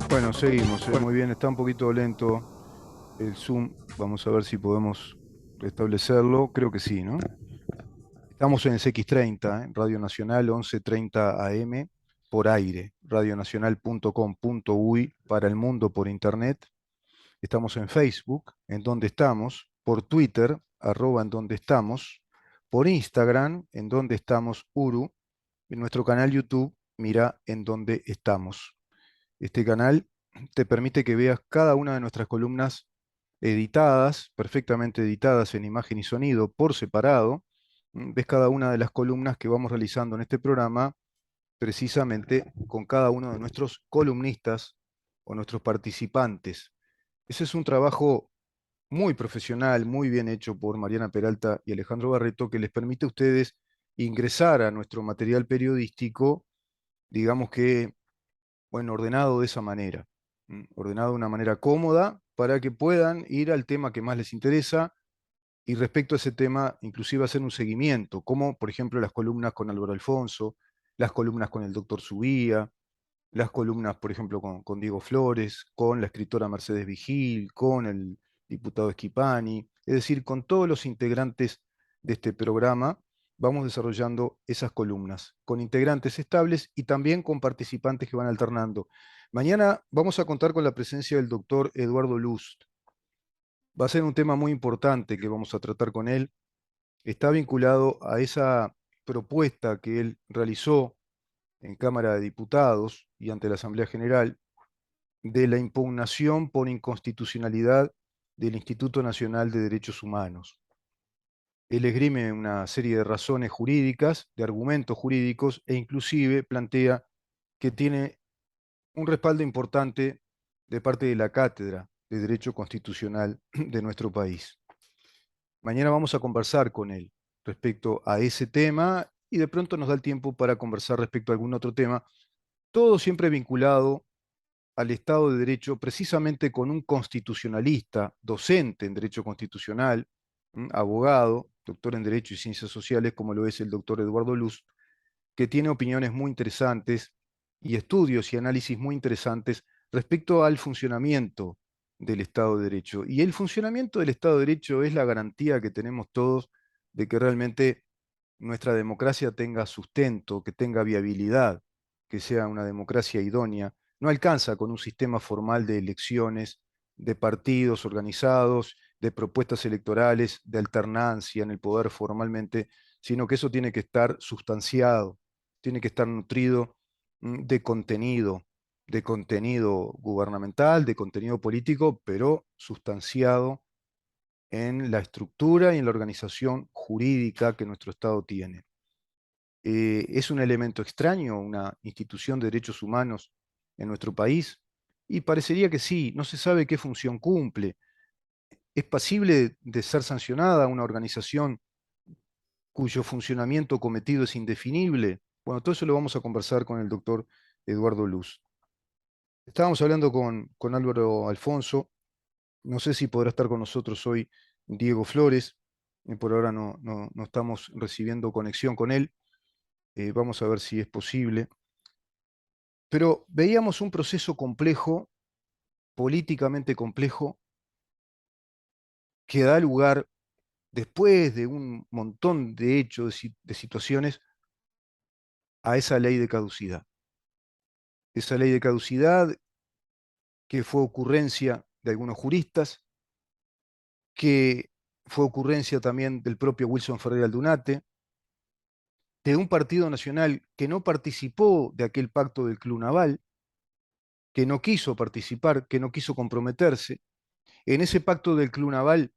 Bueno, seguimos, muy bien, está un poquito lento el Zoom. Vamos a ver si podemos restablecerlo. Creo que sí, ¿no? Estamos en CX30, Radio Nacional 11:30 AM, por aire, radionacional.com.uy, para el mundo por internet. Estamos en Facebook, en donde estamos, por Twitter, @en donde estamos, por Instagram, en donde estamos Uru, en nuestro canal YouTube, mira en donde estamos. Este canal te permite que veas cada una de nuestras columnas editadas, perfectamente editadas en imagen y sonido por separado. Ves cada una de las columnas que vamos realizando en este programa, precisamente con cada uno de nuestros columnistas o nuestros participantes. Ese es un trabajo muy profesional, muy bien hecho por Mariana Peralta y Alejandro Barreto, que les permite a ustedes ingresar a nuestro material periodístico, digamos que bueno, ordenado de esa manera, ordenado de una manera cómoda para que puedan ir al tema que más les interesa y respecto a ese tema, inclusive hacer un seguimiento, como por ejemplo las columnas con Álvaro Alfonso, las columnas con el doctor Subía, las columnas, por ejemplo, con Diego Flores, con la escritora Mercedes Vigil, con el diputado Schipani, es decir, con todos los integrantes de este programa, vamos desarrollando esas columnas, con integrantes estables y también con participantes que van alternando. Mañana vamos a contar con la presencia del doctor Eduardo Lust. Va a ser un tema muy importante que vamos a tratar con él. Está vinculado a esa propuesta que él realizó en Cámara de Diputados y ante la Asamblea General de la impugnación por inconstitucionalidad del Instituto Nacional de Derechos Humanos. Él esgrime una serie de razones jurídicas, de argumentos jurídicos, e inclusive plantea que tiene un respaldo importante de parte de la Cátedra de Derecho Constitucional de nuestro país. Mañana vamos a conversar con él respecto a ese tema y de pronto nos da el tiempo para conversar respecto a algún otro tema, todo siempre vinculado al Estado de Derecho, precisamente con un constitucionalista, docente en Derecho Constitucional, abogado, doctor en Derecho y Ciencias Sociales, como lo es el doctor Eduardo Luz, que tiene opiniones muy interesantes y estudios y análisis muy interesantes respecto al funcionamiento del Estado de Derecho. Y el funcionamiento del Estado de Derecho es la garantía que tenemos todos de que realmente nuestra democracia tenga sustento, que tenga viabilidad, que sea una democracia idónea. No alcanza con un sistema formal de elecciones, de partidos organizados, de propuestas electorales, de alternancia en el poder formalmente, sino que eso tiene que estar sustanciado, tiene que estar nutrido de contenido gubernamental, de contenido político, pero sustanciado en la estructura y en la organización jurídica que nuestro Estado tiene. ¿Es un elemento extraño una institución de derechos humanos en nuestro país? Y parecería que sí, no se sabe qué función cumple. ¿Es pasible de ser sancionada una organización cuyo funcionamiento cometido es indefinible? Bueno, todo eso lo vamos a conversar con el doctor Eduardo Luz. Estábamos hablando con Álvaro Alfonso, no sé si podrá estar con nosotros hoy Diego Flores, por ahora no estamos recibiendo conexión con él. Vamos a ver si es posible. Pero veíamos un proceso complejo, políticamente complejo, que da lugar, después de un montón de hechos, de situaciones, a esa ley de caducidad. Esa ley de caducidad que fue ocurrencia de algunos juristas, que fue ocurrencia también del propio Wilson Ferreira Aldunate, de un partido nacional que no participó de aquel pacto del Club Naval, que no quiso participar, que no quiso comprometerse. En ese pacto del Club Naval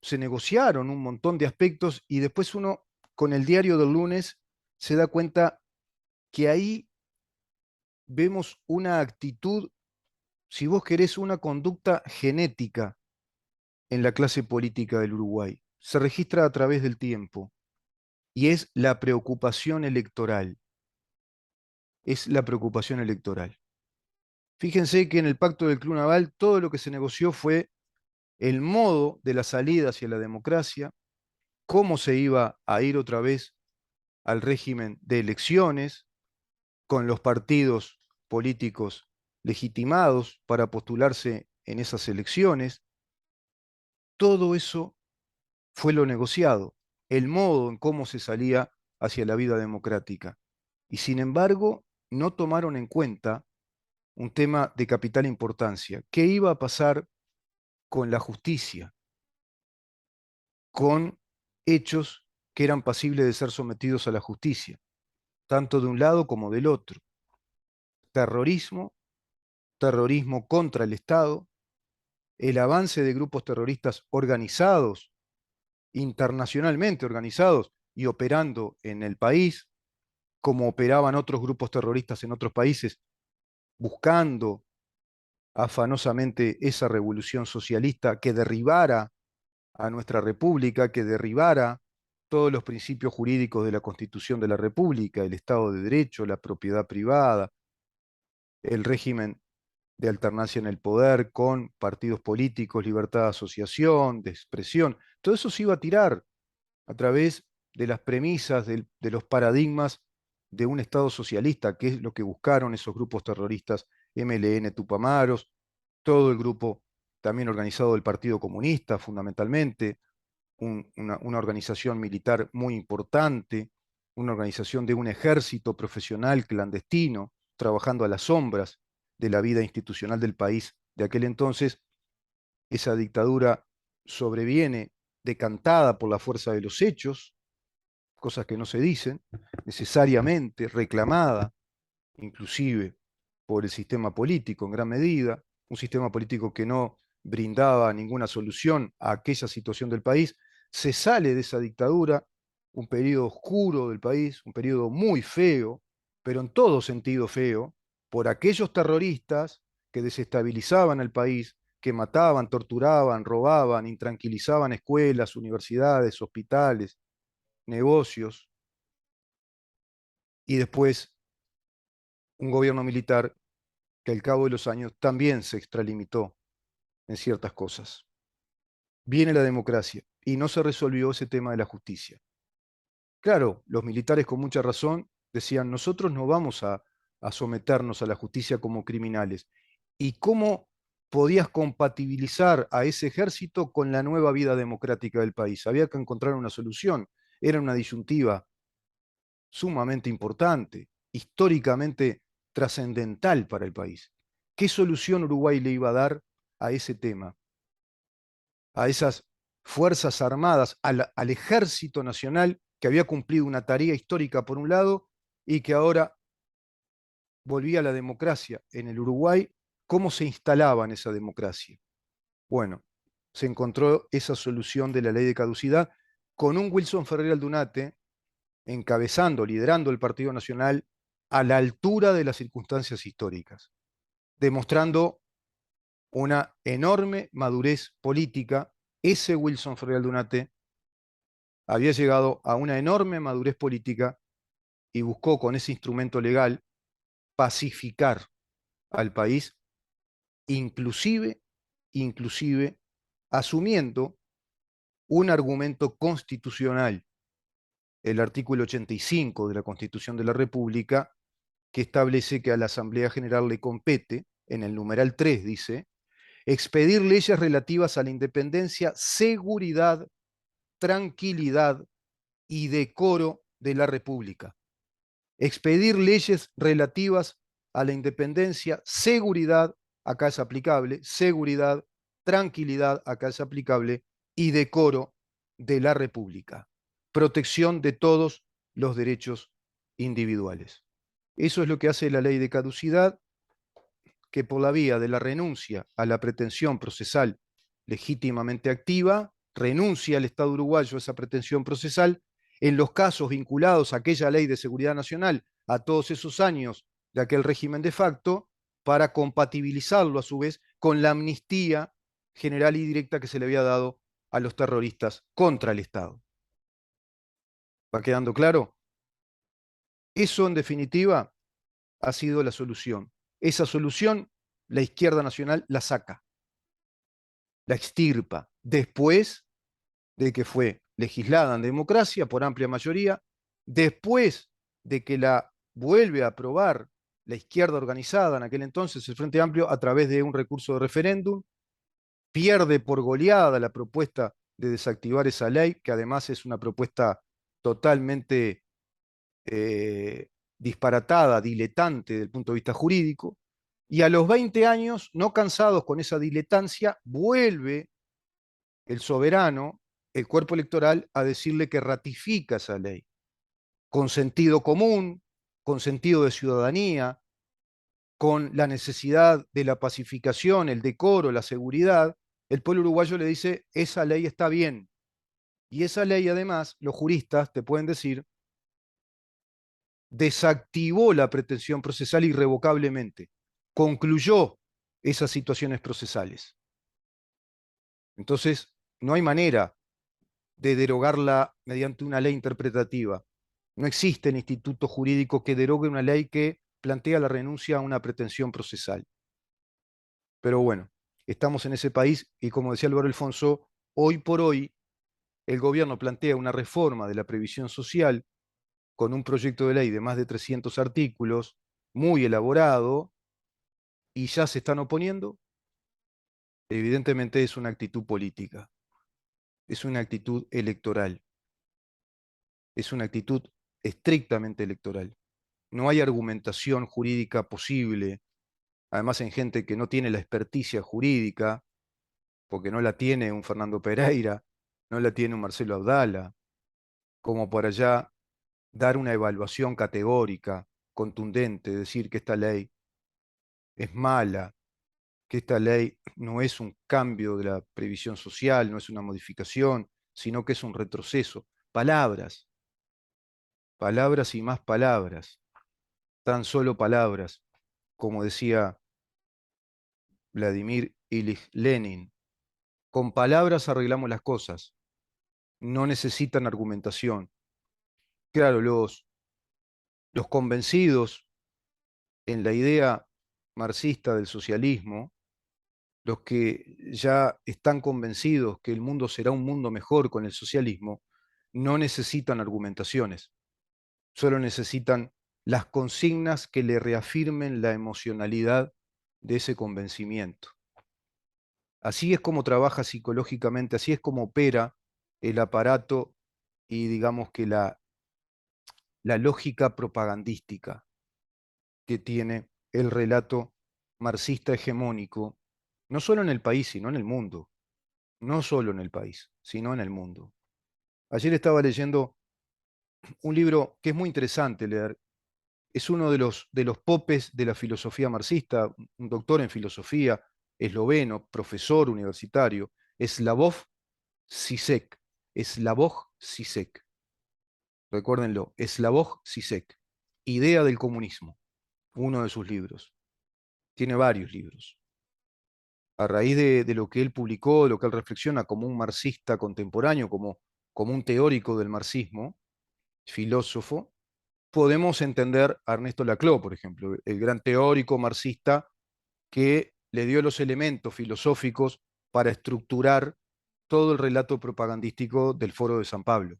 se negociaron un montón de aspectos y después uno, con el diario del lunes, se da cuenta que ahí vemos una actitud, si vos querés, una conducta genética en la clase política del Uruguay. Se registra a través del tiempo y es la preocupación electoral. Es la preocupación electoral. Fíjense que en el pacto del Club Naval todo lo que se negoció fue el modo de la salida hacia la democracia, cómo se iba a ir otra vez al régimen de elecciones con los partidos políticos legitimados para postularse en esas elecciones. Todo eso fue lo negociado, el modo en cómo se salía hacia la vida democrática. Y sin embargo, no tomaron en cuenta un tema de capital importancia. ¿Qué iba a pasar con la justicia? Con hechos que eran pasibles de ser sometidos a la justicia, tanto de un lado como del otro. Terrorismo, terrorismo contra el Estado, el avance de grupos terroristas organizados, internacionalmente organizados y operando en el país, como operaban otros grupos terroristas en otros países, buscando afanosamente esa revolución socialista que derribara a nuestra república, que derribara todos los principios jurídicos de la Constitución de la República, el Estado de Derecho, la propiedad privada, el régimen de alternancia en el poder con partidos políticos, libertad de asociación, de expresión. Todo eso se iba a tirar a través de las premisas, de los paradigmas de un Estado socialista, que es lo que buscaron esos grupos terroristas, MLN, Tupamaros, todo el grupo también organizado del Partido Comunista, fundamentalmente, una organización militar muy importante, una organización de un ejército profesional clandestino, trabajando a las sombras de la vida institucional del país de aquel entonces. Esa dictadura sobreviene decantada por la fuerza de los hechos, cosas que no se dicen, necesariamente reclamada, inclusive por el sistema político en gran medida, un sistema político que no brindaba ninguna solución a aquella situación del país. Se sale de esa dictadura, un periodo oscuro del país, un periodo muy feo, pero en todo sentido feo, por aquellos terroristas que desestabilizaban el país, que mataban, torturaban, robaban, intranquilizaban escuelas, universidades, hospitales, negocios, y después un gobierno militar que al cabo de los años también se extralimitó en ciertas cosas. Viene la democracia y no se resolvió ese tema de la justicia. Claro, los militares con mucha razón decían, nosotros no vamos a someternos a la justicia como criminales. ¿Y cómo podías compatibilizar a ese ejército con la nueva vida democrática del país? Había que encontrar una solución. Era una disyuntiva sumamente importante, históricamente trascendental para el país. ¿Qué solución Uruguay le iba a dar a ese tema? A esas fuerzas armadas, al ejército nacional que había cumplido una tarea histórica por un lado y que ahora volvía a la democracia en el Uruguay. ¿Cómo se instalaba en esa democracia? Bueno, se encontró esa solución de la ley de caducidad con un Wilson Ferrer Aldunate encabezando, liderando el Partido Nacional a la altura de las circunstancias históricas, demostrando una enorme madurez política. Ese Wilson Ferrer Aldunate había llegado a una enorme madurez política y buscó con ese instrumento legal pacificar al país, inclusive, inclusive asumiendo un argumento constitucional, el artículo 85 de la Constitución de la República, que establece que a la Asamblea General le compete, en el numeral 3 dice, expedir leyes relativas a la independencia, seguridad, tranquilidad y decoro de la República. Expedir leyes relativas a la independencia, seguridad, acá es aplicable, seguridad, tranquilidad, acá es aplicable, y decoro de la República. Protección de todos los derechos individuales. Eso es lo que hace la ley de caducidad, que por la vía de la renuncia a la pretensión procesal legítimamente activa, renuncia al Estado uruguayo a esa pretensión procesal en los casos vinculados a aquella ley de seguridad nacional, a todos esos años de aquel régimen de facto, para compatibilizarlo a su vez con la amnistía general y directa que se le había dado a los terroristas contra el Estado. ¿Va quedando claro? Eso, en definitiva, ha sido la solución. Esa solución, la izquierda nacional la saca, la extirpa, después de que fue legislada en democracia por amplia mayoría, después de que la vuelve a aprobar la izquierda organizada en aquel entonces, el Frente Amplio, a través de un recurso de referéndum, pierde por goleada la propuesta de desactivar esa ley, que además es una propuesta totalmente disparatada, diletante desde el punto de vista jurídico, y a los 20 años, no cansados con esa diletancia, vuelve el soberano, el cuerpo electoral, a decirle que ratifica esa ley, con sentido común, con sentido de ciudadanía, con la necesidad de la pacificación, el decoro, la seguridad. El pueblo uruguayo le dice, esa ley está bien. Y esa ley, además, los juristas te pueden decir, desactivó la pretensión procesal irrevocablemente, concluyó esas situaciones procesales. Entonces, no hay manera de derogarla mediante una ley interpretativa. No existe el instituto jurídico que derogue una ley que plantea la renuncia a una pretensión procesal. Pero bueno, estamos en ese país y como decía Álvaro Alfonso, hoy por hoy el gobierno plantea una reforma de la previsión social con un proyecto de ley de más de 300 artículos, muy elaborado, y ya se están oponiendo. Evidentemente es una actitud política, es una actitud electoral, es una actitud estrictamente electoral. No hay argumentación jurídica posible, además en gente que no tiene la experticia jurídica, porque no la tiene un Fernando Pereira, no la tiene un Marcelo Abdala, como para allá dar una evaluación categórica, contundente, decir que esta ley es mala, que esta ley no es un cambio de la previsión social, no es una modificación, sino que es un retroceso. Palabras, palabras y más palabras, tan solo palabras, como decía Vladimir Ilich Lenin. Con palabras arreglamos las cosas, no necesitan argumentación. Claro, los convencidos en la idea marxista del socialismo, los que ya están convencidos que el mundo será un mundo mejor con el socialismo, no necesitan argumentaciones, solo necesitan las consignas que le reafirmen la emocionalidad de ese convencimiento. Así es como trabaja psicológicamente, así es como opera el aparato y digamos que la lógica propagandística que tiene el relato marxista hegemónico, no solo en el país, sino en el mundo. No solo en el país, sino en el mundo. Ayer estaba leyendo un libro que es muy interesante leer. Es uno de los popes de la filosofía marxista, un doctor en filosofía, esloveno, profesor universitario, Slavoj Žižek. Slavoj Žižek. Recuérdenlo, Slavoj Žižek. Idea del comunismo, uno de sus libros. Tiene varios libros. A raíz de lo que él publicó, de lo que él reflexiona como un marxista contemporáneo, como un teórico del marxismo, filósofo, podemos entender a Ernesto Laclau, por ejemplo, el gran teórico marxista que le dio los elementos filosóficos para estructurar todo el relato propagandístico del Foro de San Pablo,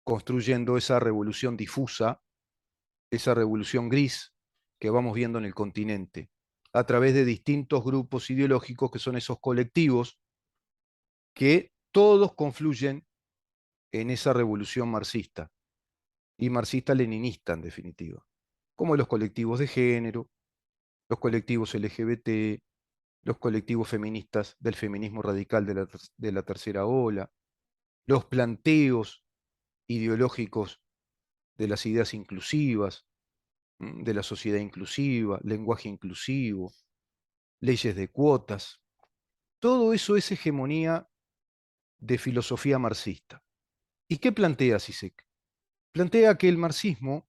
construyendo esa revolución difusa, esa revolución gris que vamos viendo en el continente, a través de distintos grupos ideológicos que son esos colectivos que todos confluyen en esa revolución marxista y marxista-leninista en definitiva, como los colectivos de género, los colectivos LGBT, los colectivos feministas del feminismo radical de la tercera ola, los planteos ideológicos de las ideas inclusivas, de la sociedad inclusiva, lenguaje inclusivo, leyes de cuotas. Todo eso es hegemonía de filosofía marxista. ¿Y qué plantea Zizek? Plantea que el marxismo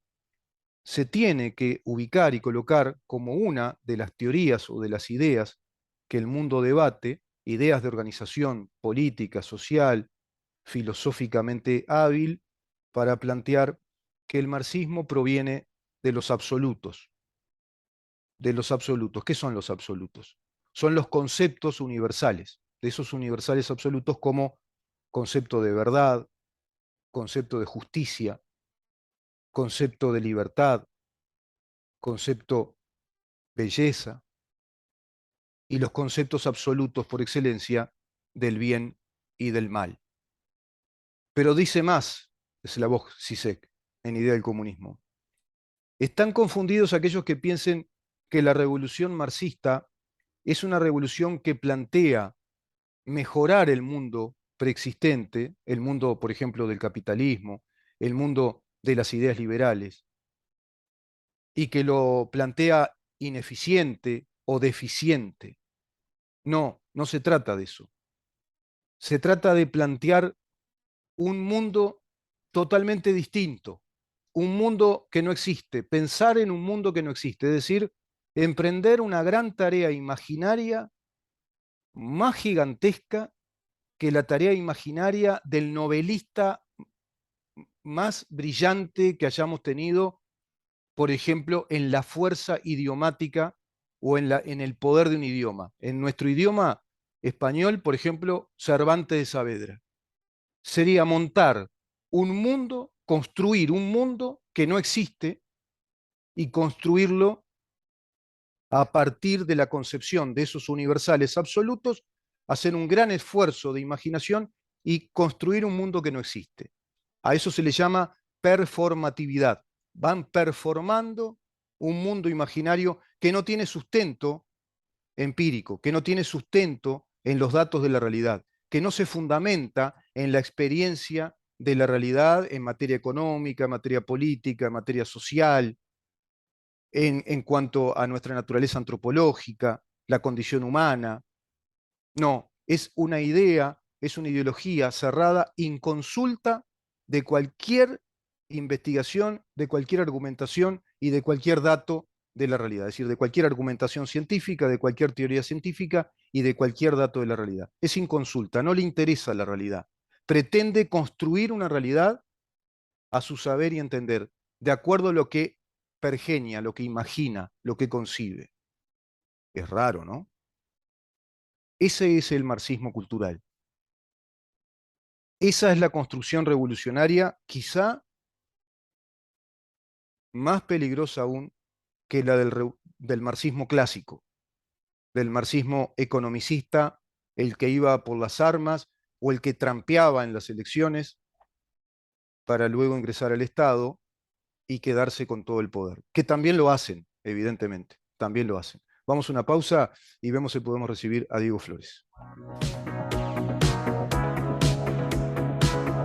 se tiene que ubicar y colocar como una de las teorías o de las ideas que el mundo debate, ideas de organización política, social, filosóficamente hábil, para plantear que el marxismo proviene de los absolutos. De los absolutos. ¿Qué son los absolutos? Son los conceptos universales, de esos universales absolutos como concepto de verdad, concepto de justicia, concepto de libertad, concepto belleza y los conceptos absolutos por excelencia del bien y del mal. Pero dice más, es la voz Zizek, en Idea del Comunismo. Están confundidos aquellos que piensen que la revolución marxista es una revolución que plantea mejorar el mundo preexistente, el mundo, por ejemplo, del capitalismo, el mundo de las ideas liberales, y que lo plantea ineficiente o deficiente. No, no se trata de eso. Se trata de plantear un mundo totalmente distinto, un mundo que no existe, pensar en un mundo que no existe, es decir, emprender una gran tarea imaginaria más gigantesca que la tarea imaginaria del novelista más brillante que hayamos tenido, por ejemplo, en la fuerza idiomática o en el poder de un idioma. En nuestro idioma español, por ejemplo, Cervantes de Saavedra. Sería montar un mundo, construir un mundo que no existe y construirlo a partir de la concepción de esos universales absolutos, hacer un gran esfuerzo de imaginación y construir un mundo que no existe. A eso se le llama performatividad. Van performando un mundo imaginario que no tiene sustento empírico, que no tiene sustento en los datos de la realidad, que no se fundamenta en la experiencia de la realidad en materia económica, en materia política, en materia social, en cuanto a nuestra naturaleza antropológica, la condición humana. No, es una idea, es una ideología cerrada, inconsulta de cualquier investigación, de cualquier argumentación y de cualquier dato de la realidad, es decir, de cualquier argumentación científica, de cualquier teoría científica y de cualquier dato de la realidad. Es inconsulta, no le interesa la realidad. Pretende construir una realidad a su saber y entender, de acuerdo a lo que pergenia, lo que imagina, lo que concibe. Es raro, ¿no? Ese es el marxismo cultural. Esa es la construcción revolucionaria, quizá más peligrosa aún que la del marxismo clásico, del marxismo economicista, el que iba por las armas o el que trampeaba en las elecciones para luego ingresar al Estado y quedarse con todo el poder. Que también lo hacen, evidentemente, también lo hacen. Vamos a una pausa y vemos si podemos recibir a Diego Flores.